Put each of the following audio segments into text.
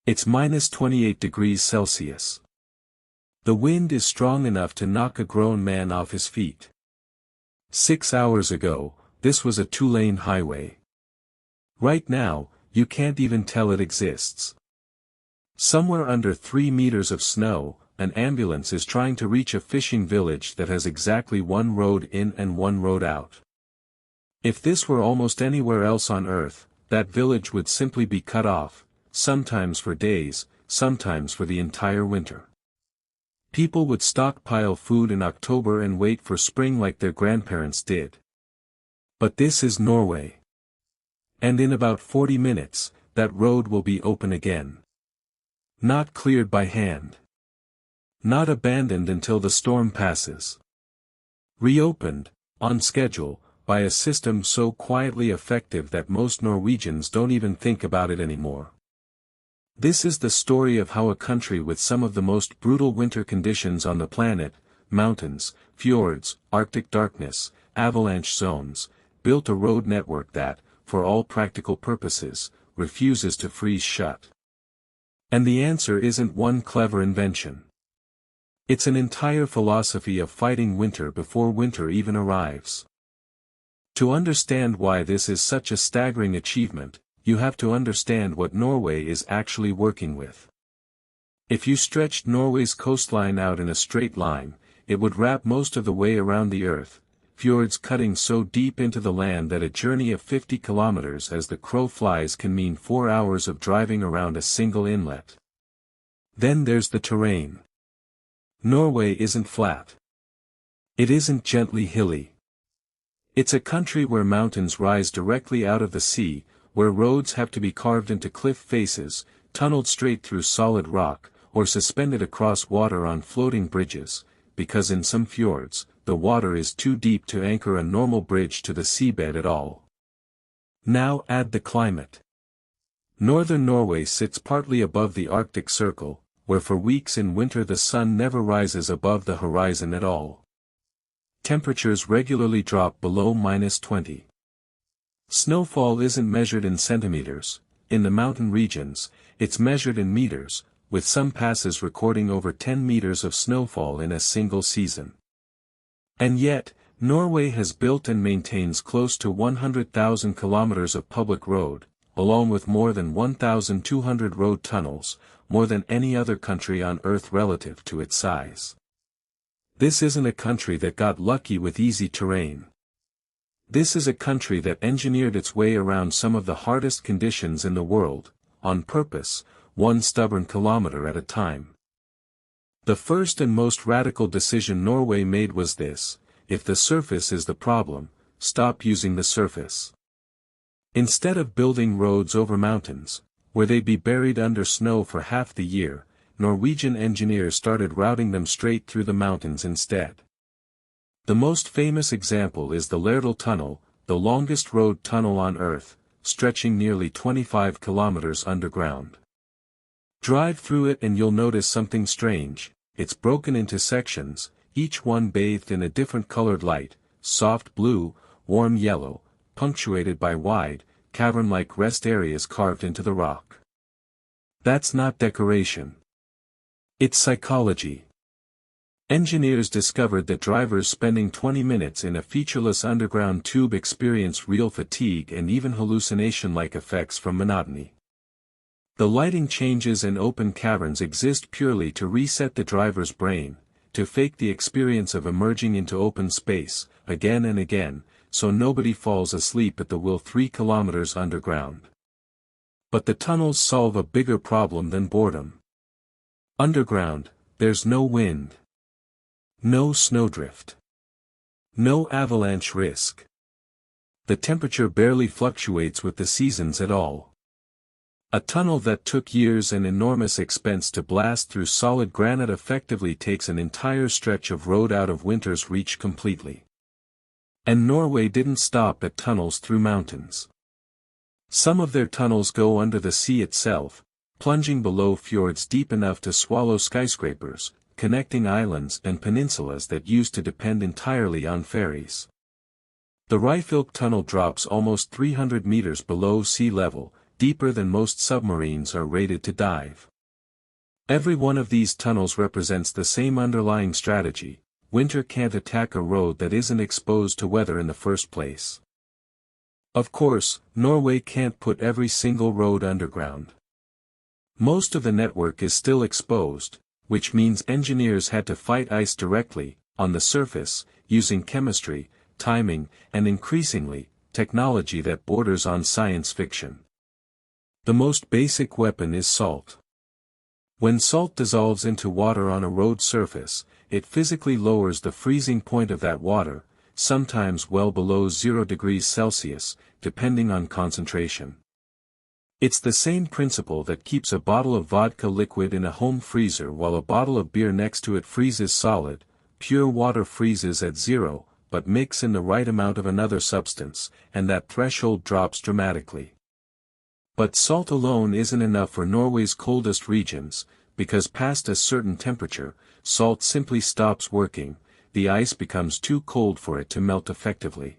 It's minus 28 degrees Celsius. The wind is strong enough to knock a grown man off his feet. 6 hours ago, this was a 2-lane highway. Right now, you can't even tell it exists. Somewhere under 3 meters of snow, an ambulance is trying to reach a fishing village that has exactly one road in and one road out. If this were almost anywhere else on Earth, that village would simply be cut off, sometimes for days, sometimes for the entire winter. People would stockpile food in October and wait for spring like their grandparents did. But this is Norway. And in about 40 minutes, that road will be open again. Not cleared by hand. Not abandoned until the storm passes. Reopened, on schedule, by a system so quietly effective that most Norwegians don't even think about it anymore. This is the story of how a country with some of the most brutal winter conditions on the planet, mountains, fjords, Arctic darkness, avalanche zones, built a road network that, for all practical purposes, refuses to freeze shut. And the answer isn't one clever invention. It's an entire philosophy of fighting winter before winter even arrives. To understand why this is such a staggering achievement, you have to understand what Norway is actually working with. If you stretched Norway's coastline out in a straight line, it would wrap most of the way around the Earth, fjords cutting so deep into the land that a journey of 50 kilometers as the crow flies can mean 4 hours of driving around a single inlet. Then there's the terrain. Norway isn't flat. It isn't gently hilly. It's a country where mountains rise directly out of the sea, where roads have to be carved into cliff faces, tunneled straight through solid rock, or suspended across water on floating bridges, because in some fjords, the water is too deep to anchor a normal bridge to the seabed at all. Now add the climate. Northern Norway sits partly above the Arctic Circle, where for weeks in winter the sun never rises above the horizon at all. Temperatures regularly drop below minus 20. Snowfall isn't measured in centimeters. In the mountain regions, it's measured in meters, with some passes recording over 10 meters of snowfall in a single season. And yet, Norway has built and maintains close to 100,000 kilometers of public road, along with more than 1,200 road tunnels, more than any other country on Earth relative to its size. This isn't a country that got lucky with easy terrain. This is a country that engineered its way around some of the hardest conditions in the world, on purpose, one stubborn kilometer at a time. The first and most radical decision Norway made was this: if the surface is the problem, stop using the surface. Instead of building roads over mountains, where they'd be buried under snow for half the year, Norwegian engineers started routing them straight through the mountains instead. The most famous example is the Lærdal Tunnel, the longest road tunnel on Earth, stretching nearly 25 kilometers underground. Drive through it and you'll notice something strange: it's broken into sections, each one bathed in a different colored light, soft blue, warm yellow, punctuated by wide, cavern-like rest areas carved into the rock. That's not decoration. It's psychology. Engineers discovered that drivers spending 20 minutes in a featureless underground tube experience real fatigue and even hallucination-like effects from monotony. The lighting changes in open caverns exist purely to reset the driver's brain, to fake the experience of emerging into open space, again and again, so nobody falls asleep at the wheel 3 kilometers underground. But the tunnels solve a bigger problem than boredom. Underground, there's no wind. No snowdrift. No avalanche risk. The temperature barely fluctuates with the seasons at all. A tunnel that took years and enormous expense to blast through solid granite effectively takes an entire stretch of road out of winter's reach completely. And Norway didn't stop at tunnels through mountains. Some of their tunnels go under the sea itself, plunging below fjords deep enough to swallow skyscrapers, connecting islands and peninsulas that used to depend entirely on ferries. The Ryfylke Tunnel drops almost 300 meters below sea level, deeper than most submarines are rated to dive. Every one of these tunnels represents the same underlying strategy: winter can't attack a road that isn't exposed to weather in the first place. Of course, Norway can't put every single road underground. Most of the network is still exposed, which means engineers had to fight ice directly, on the surface, using chemistry, timing, and increasingly, technology that borders on science fiction. The most basic weapon is salt. When salt dissolves into water on a road surface, it physically lowers the freezing point of that water, sometimes well below 0 degrees Celsius, depending on concentration. It's the same principle that keeps a bottle of vodka liquid in a home freezer while a bottle of beer next to it freezes solid. Pure water freezes at 0, but mix in the right amount of another substance, and that threshold drops dramatically. But salt alone isn't enough for Norway's coldest regions, because past a certain temperature, salt simply stops working, the ice becomes too cold for it to melt effectively.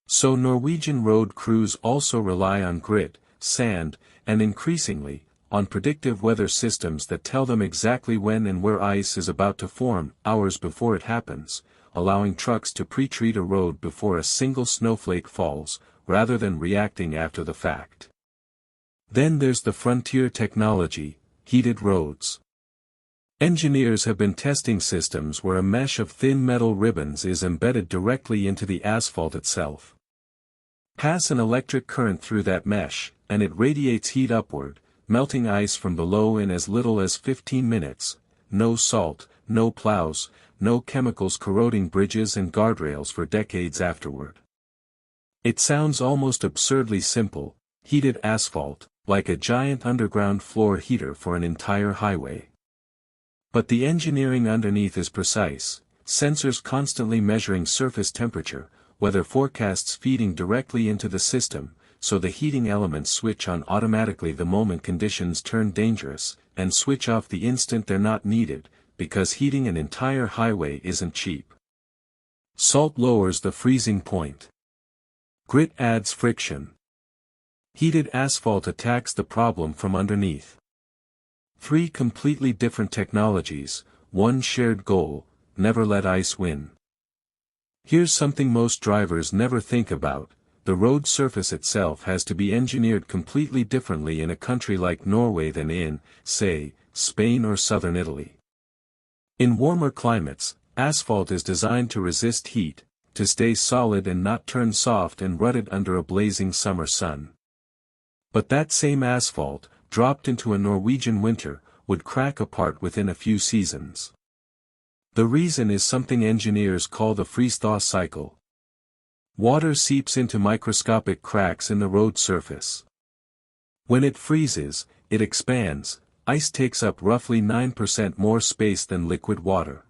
So Norwegian road crews also rely on grit, sand, and increasingly, on predictive weather systems that tell them exactly when and where ice is about to form, hours before it happens, allowing trucks to pre-treat a road before a single snowflake falls, rather than reacting after the fact. Then there's the frontier technology: heated roads. Engineers have been testing systems where a mesh of thin metal ribbons is embedded directly into the asphalt itself. Pass an electric current through that mesh, and it radiates heat upward, melting ice from below in as little as 15 minutes, no salt, no plows, no chemicals corroding bridges and guardrails for decades afterward. It sounds almost absurdly simple: heated asphalt, like a giant underground floor heater for an entire highway. But the engineering underneath is precise: sensors constantly measuring surface temperature, weather forecasts feeding directly into the system, so the heating elements switch on automatically the moment conditions turn dangerous, and switch off the instant they're not needed, because heating an entire highway isn't cheap. Salt lowers the freezing point. Grit adds friction. Heated asphalt attacks the problem from underneath. Three completely different technologies, one shared goal: never let ice win. Here's something most drivers never think about: the road surface itself has to be engineered completely differently in a country like Norway than in, say, Spain or southern Italy. In warmer climates, asphalt is designed to resist heat, to stay solid and not turn soft and rutted under a blazing summer sun. But that same asphalt, dropped into a Norwegian winter, would crack apart within a few seasons. The reason is something engineers call the freeze-thaw cycle. Water seeps into microscopic cracks in the road surface. When it freezes, it expands. Ice takes up roughly 9% more space than liquid water.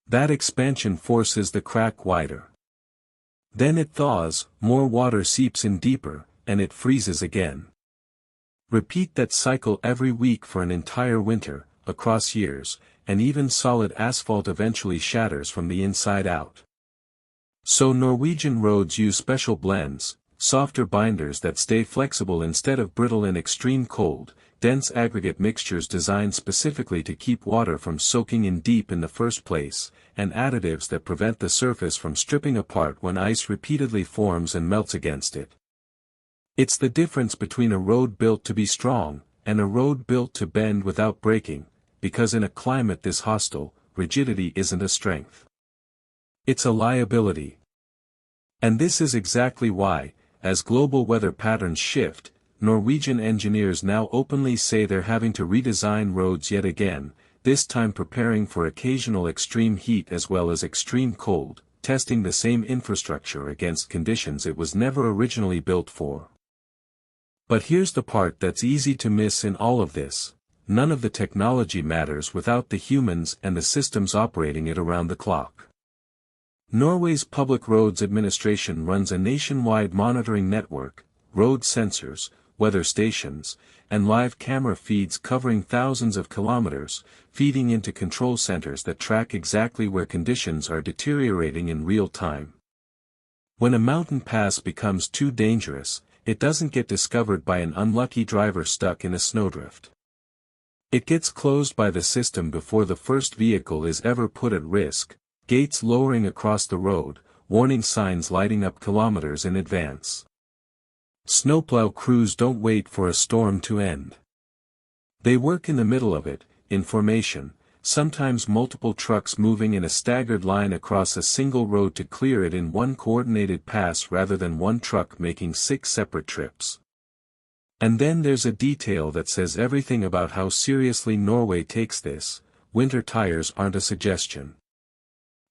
That expansion forces the crack wider. Then it thaws, more water seeps in deeper, and it freezes again. Repeat that cycle every week for an entire winter, across years, and even solid asphalt eventually shatters from the inside out. So Norwegian roads use special blends, softer binders that stay flexible instead of brittle in extreme cold, dense aggregate mixtures designed specifically to keep water from soaking in deep in the first place, and additives that prevent the surface from stripping apart when ice repeatedly forms and melts against it. It's the difference between a road built to be strong, and a road built to bend without breaking, because in a climate this hostile, rigidity isn't a strength. It's a liability. And this is exactly why, as global weather patterns shift, Norwegian engineers now openly say they're having to redesign roads yet again, this time preparing for occasional extreme heat as well as extreme cold, testing the same infrastructure against conditions it was never originally built for. But here's the part that's easy to miss in all of this: none of the technology matters without the humans and the systems operating it around the clock. Norway's Public Roads Administration runs a nationwide monitoring network, road sensors, weather stations, and live camera feeds covering thousands of kilometers, feeding into control centers that track exactly where conditions are deteriorating in real time. When a mountain pass becomes too dangerous, it doesn't get discovered by an unlucky driver stuck in a snowdrift. It gets closed by the system before the first vehicle is ever put at risk, gates lowering across the road, warning signs lighting up kilometers in advance. Snowplow crews don't wait for a storm to end. They work in the middle of it, in formation, sometimes multiple trucks moving in a staggered line across a single road to clear it in one coordinated pass rather than one truck making 6 separate trips. And then there's a detail that says everything about how seriously Norway takes this: winter tires aren't a suggestion.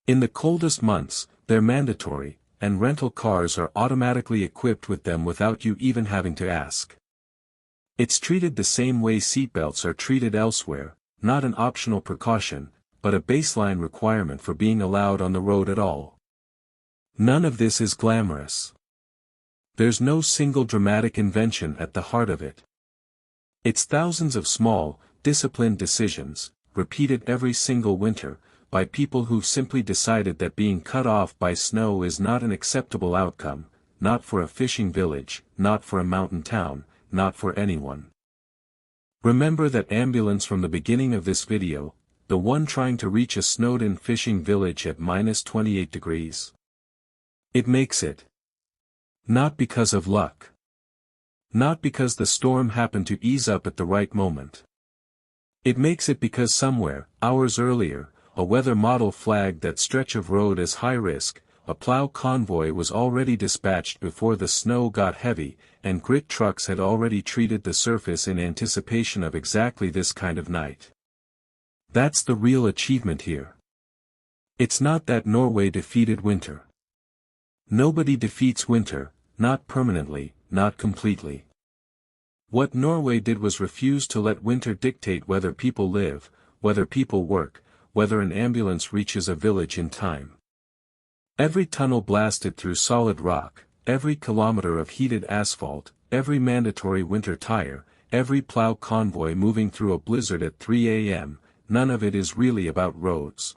In the coldest months, they're mandatory, and rental cars are automatically equipped with them without you even having to ask. It's treated the same way seatbelts are treated elsewhere, not an optional precaution, but a baseline requirement for being allowed on the road at all. None of this is glamorous. There's no single dramatic invention at the heart of it. It's thousands of small, disciplined decisions, repeated every single winter, by people who've simply decided that being cut off by snow is not an acceptable outcome, not for a fishing village, not for a mountain town, not for anyone. Remember that ambulance from the beginning of this video, the one trying to reach a snowed-in fishing village at -28 degrees. It makes it. Not because of luck. Not because the storm happened to ease up at the right moment. It makes it because somewhere, hours earlier, a weather model flagged that stretch of road as high risk, a plow convoy was already dispatched before the snow got heavy, and grit trucks had already treated the surface in anticipation of exactly this kind of night. That's the real achievement here. It's not that Norway defeated winter. Nobody defeats winter, not permanently, not completely. What Norway did was refuse to let winter dictate whether people live, whether people work, whether an ambulance reaches a village in time. Every tunnel blasted through solid rock, every kilometer of heated asphalt, every mandatory winter tire, every plow convoy moving through a blizzard at 3 a.m., none of it is really about roads.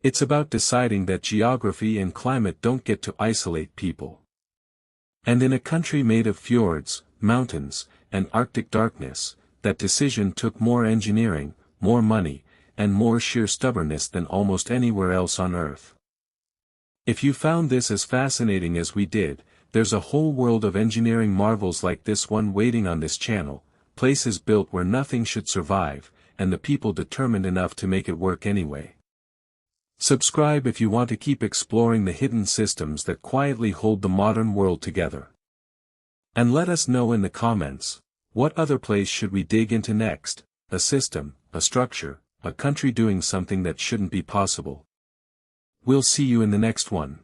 It's about deciding that geography and climate don't get to isolate people. And in a country made of fjords, mountains, and Arctic darkness, that decision took more engineering, more money, and more sheer stubbornness than almost anywhere else on Earth. If you found this as fascinating as we did, there's a whole world of engineering marvels like this one waiting on this channel, places built where nothing should survive, and the people determined enough to make it work anyway. Subscribe if you want to keep exploring the hidden systems that quietly hold the modern world together. And let us know in the comments, what other place should we dig into next: a system, a structure, a country doing something that shouldn't be possible. We'll see you in the next one.